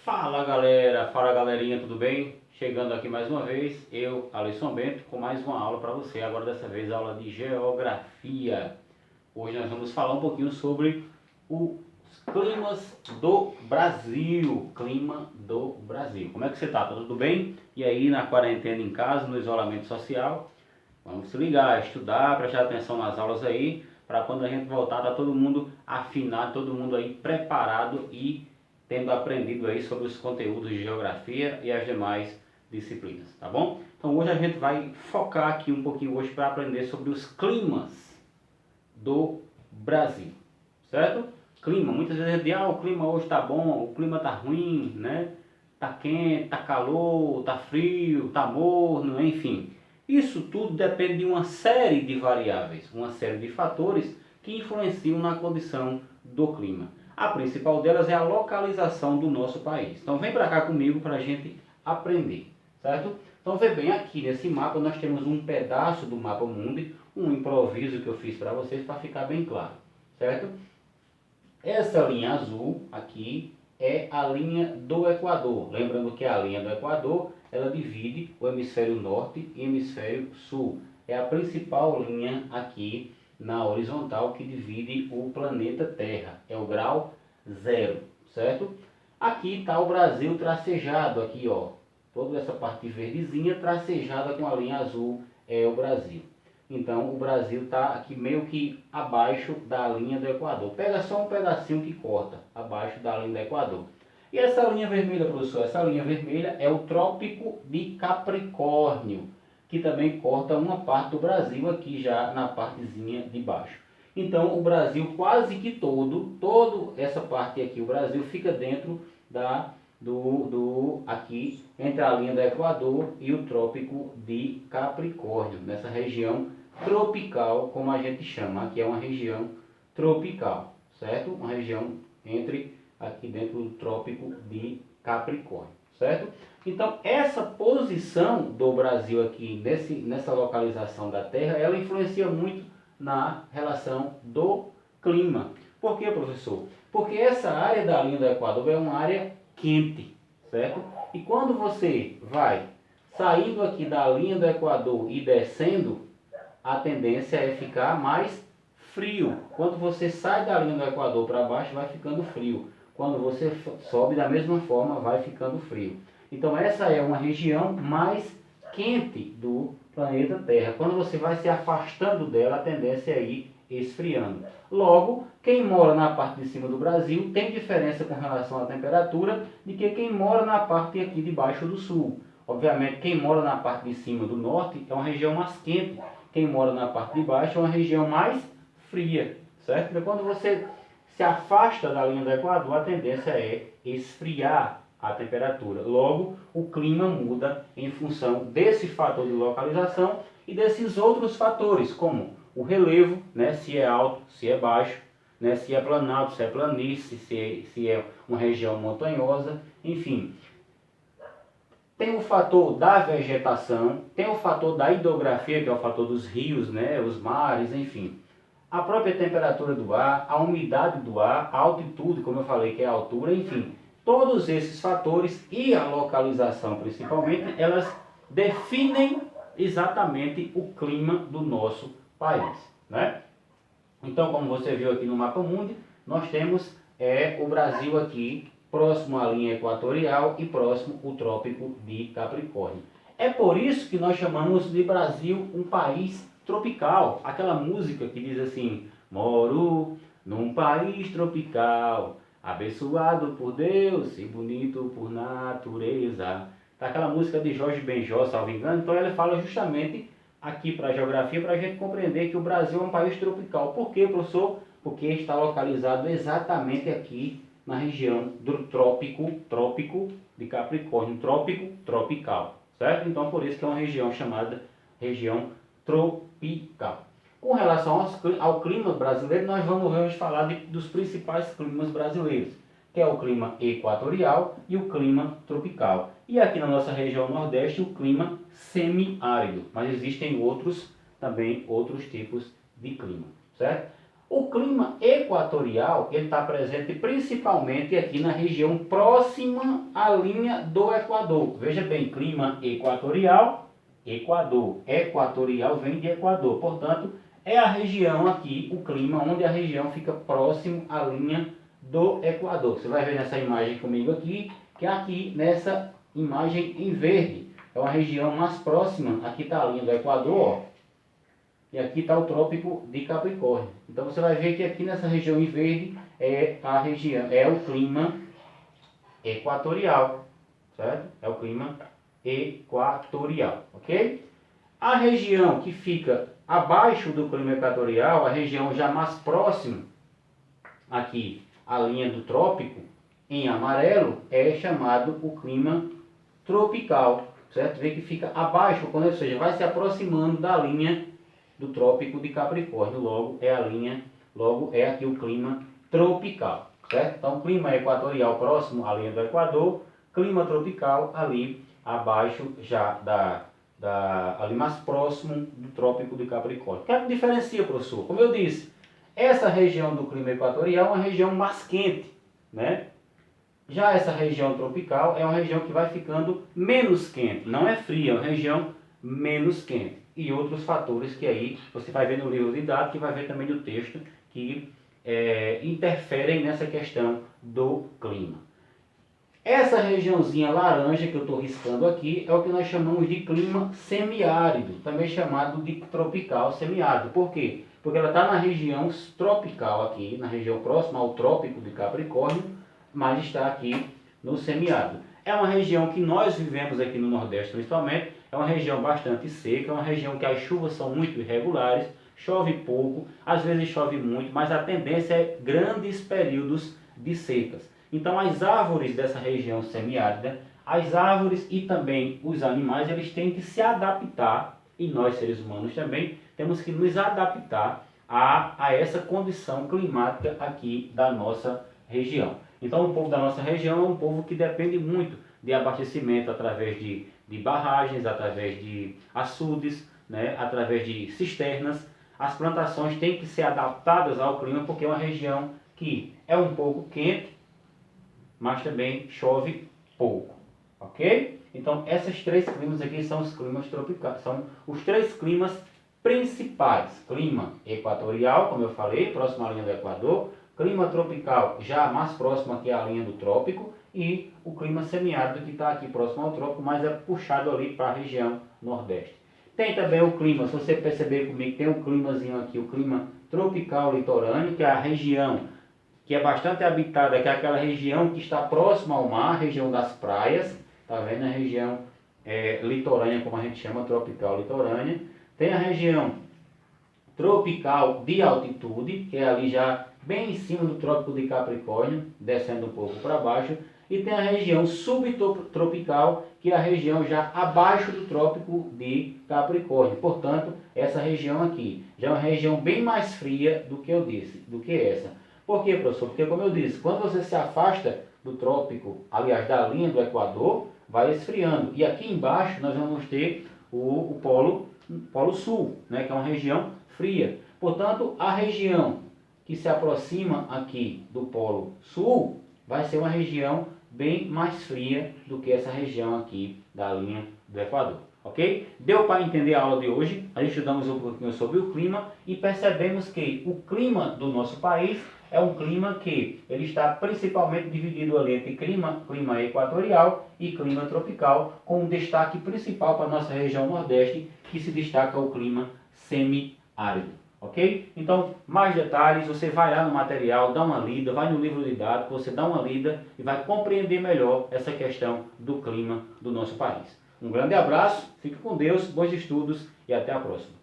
Fala galera, fala galerinha, tudo bem? Chegando aqui mais uma vez, eu, Alisson Bento, com mais uma aula para você. Agora dessa vez aula de Geografia. Hoje nós vamos falar um pouquinho sobre os climas do Brasil. Clima do Brasil. Como é que você tá? Tá tudo bem? E aí na quarentena em casa, no isolamento social? Vamos se ligar, estudar, prestar atenção nas aulas aí, para quando a gente voltar, tá todo mundo afinado, todo mundo aí preparado e tendo aprendido aí sobre os conteúdos de geografia e as demais disciplinas, tá bom? Então hoje a gente vai focar aqui um pouquinho hoje para aprender sobre os climas do Brasil, certo? Clima, muitas vezes a gente diz, o clima hoje tá bom, o clima tá ruim, né? Tá quente, tá calor, tá frio, tá morno, enfim. Isso tudo depende de uma série de variáveis, uma série de fatores que influenciam na condição do clima. A principal delas é a localização do nosso país. Então vem para cá comigo para a gente aprender, certo? Então vê bem, aqui nesse mapa nós temos um pedaço do mapa mundi, um improviso que eu fiz para vocês para ficar bem claro, certo? Essa linha azul aqui é a linha do Equador. Lembrando que a linha do Equador, ela divide o hemisfério norte e hemisfério sul. É a principal linha aqui na horizontal que divide o planeta Terra. É o grau zero, certo? Aqui está o Brasil tracejado, aqui ó. Toda essa parte verdezinha tracejada com a linha azul é o Brasil. Então o Brasil está aqui meio que abaixo da linha do Equador. Pega só um pedacinho que corta abaixo da linha do Equador. E essa linha vermelha, professor? Essa linha vermelha é o Trópico de Capricórnio, que também corta uma parte do Brasil aqui já na partezinha de baixo. Então o Brasil quase que toda essa parte aqui, o Brasil fica dentro aqui entre a linha do Equador e o Trópico de Capricórnio, nessa região tropical, como a gente chama. Aqui é uma região tropical, certo? Uma região aqui dentro do Trópico de Capricórnio, certo? Então essa posição do Brasil aqui nessa localização da Terra, ela influencia muito na relação do clima. Por quê, professor? Porque essa área da linha do Equador é uma área quente, certo? E quando você vai saindo aqui da linha do Equador e descendo, a tendência é ficar mais frio. Quando você sai da linha do Equador para baixo, vai ficando frio. Quando você sobe da mesma forma, vai ficando frio. Então essa é uma região mais quente do planeta Terra. Quando você vai se afastando dela, a tendência é ir esfriando. Logo, quem mora na parte de cima do Brasil tem diferença com relação à temperatura de que quem mora na parte aqui de baixo do sul. Obviamente, quem mora na parte de cima do norte é uma região mais quente. Quem mora na parte de baixo é uma região mais fria, certo? Então, quando você se afasta da linha do Equador, a tendência é esfriar a temperatura. Logo, o clima muda em função desse fator de localização e desses outros fatores, como o relevo, né, se é alto, se é baixo, né, se é planalto, se é planície, se é uma região montanhosa, enfim. Tem o fator da vegetação, tem o fator da hidrografia, que é o fator dos rios, né, os mares, enfim. A própria temperatura do ar, a umidade do ar, a altitude, como eu falei, que é a altura, enfim. Todos esses fatores e a localização principalmente, elas definem exatamente o clima do nosso país, né? Então, como você viu aqui no mapa mundi, nós temos o Brasil aqui próximo à linha equatorial e próximo ao Trópico de Capricórnio. É por isso que nós chamamos de Brasil um país tropical. Aquela música que diz assim: moro num país tropical, abençoado por Deus e bonito por natureza. Tá, aquela música de Jorge Benjó, salvo engano. Então ele fala justamente aqui para a geografia, para a gente compreender que o Brasil é um país tropical. Por quê, professor? Porque está localizado exatamente aqui na região do trópico de Capricórnio, trópico tropical, certo? Então por isso que é uma região chamada região tropical. Com relação ao clima brasileiro, nós vamos hoje falar dos principais climas brasileiros, que é o clima equatorial e o clima tropical. E aqui na nossa região nordeste, o clima semiárido, mas existem outros tipos de clima, certo? O clima equatorial, ele está presente principalmente aqui na região próxima à linha do Equador. Veja bem, clima equatorial, Equador. Equatorial vem de Equador, portanto, é a região aqui, o clima onde a região fica próximo à linha do Equador. Você vai ver nessa imagem comigo aqui, que aqui nessa imagem em verde, é uma região mais próxima, aqui está a linha do Equador, ó, e aqui está o Trópico de Capricórnio. Então você vai ver que aqui nessa região em verde é a região, é o clima equatorial, certo? É o clima equatorial, ok? A região que fica abaixo do clima equatorial, a região já mais próxima aqui à linha do trópico, em amarelo, é chamado o clima tropical, certo? Vê que fica abaixo, ou seja, vai se aproximando da linha do Trópico de Capricórnio, logo é a linha, logo é aqui o clima tropical, certo? Então, clima equatorial próximo à linha do Equador, clima tropical ali abaixo já ali mais próximo do Trópico de Capricórnio. O que é que diferencia, professor? Como eu disse, essa região do clima equatorial é uma região mais quente, né? Já essa região tropical é uma região que vai ficando menos quente, não é fria, é uma região menos quente. E outros fatores que aí você vai ver no livro de dados, que vai ver também no texto, que interferem nessa questão do clima. Essa regiãozinha laranja que eu estou riscando aqui é o que nós chamamos de clima semiárido, também chamado de tropical semiárido. Por quê? Porque ela está na região tropical aqui, na região próxima ao Trópico de Capricórnio, mas está aqui no semiárido. É uma região que nós vivemos aqui no Nordeste principalmente, é uma região bastante seca, é uma região que as chuvas são muito irregulares, chove pouco, às vezes chove muito, mas a tendência é grandes períodos de secas. Então as árvores dessa região semiárida, as árvores e também os animais, eles têm que se adaptar, e nós seres humanos também, temos que nos adaptar a essa condição climática aqui da nossa região. Então o povo da nossa região é um povo que depende muito de abastecimento através de barragens, através de açudes, né, através de cisternas. As plantações têm que ser adaptadas ao clima porque é uma região que é um pouco quente, mas também chove pouco, ok? Então esses três climas aqui são os climas tropicais, são os três climas principais. Clima equatorial, como eu falei, próximo à linha do Equador, clima tropical já mais próximo aqui à linha do trópico e o clima semiárido que está aqui próximo ao trópico, mas é puxado ali para a região nordeste. Tem também o clima, se você perceber comigo, tem um climazinho aqui, o clima tropical litorâneo, que é a região que é bastante habitada, que é aquela região que está próxima ao mar, região das praias, tá vendo? A região litorânea, como a gente chama, tropical litorânea. Tem a região tropical de altitude, que é ali já bem em cima do Trópico de Capricórnio, descendo um pouco para baixo. E tem a região subtropical, que é a região já abaixo do Trópico de Capricórnio. Portanto, essa região aqui já é uma região bem mais fria do que eu disse, do que essa. Por quê, professor? Porque, como eu disse, quando você se afasta do trópico, aliás, da linha do Equador, vai esfriando. E aqui embaixo nós vamos ter o polo sul, né, que é uma região fria. Portanto, a região que se aproxima aqui do polo sul vai ser uma região bem mais fria do que essa região aqui da linha do Equador. Ok? Deu para entender a aula de hoje? Nós estudamos um pouquinho sobre o clima e percebemos que o clima do nosso país é um clima que ele está principalmente dividido ali entre clima equatorial e clima tropical, com um destaque principal para a nossa região nordeste, que se destaca o clima semiárido. Ok? Então, mais detalhes, você vai lá no material, dá uma lida, vai no livro de dados, você dá uma lida e vai compreender melhor essa questão do clima do nosso país. Um grande abraço, fique com Deus, bons estudos e até a próxima.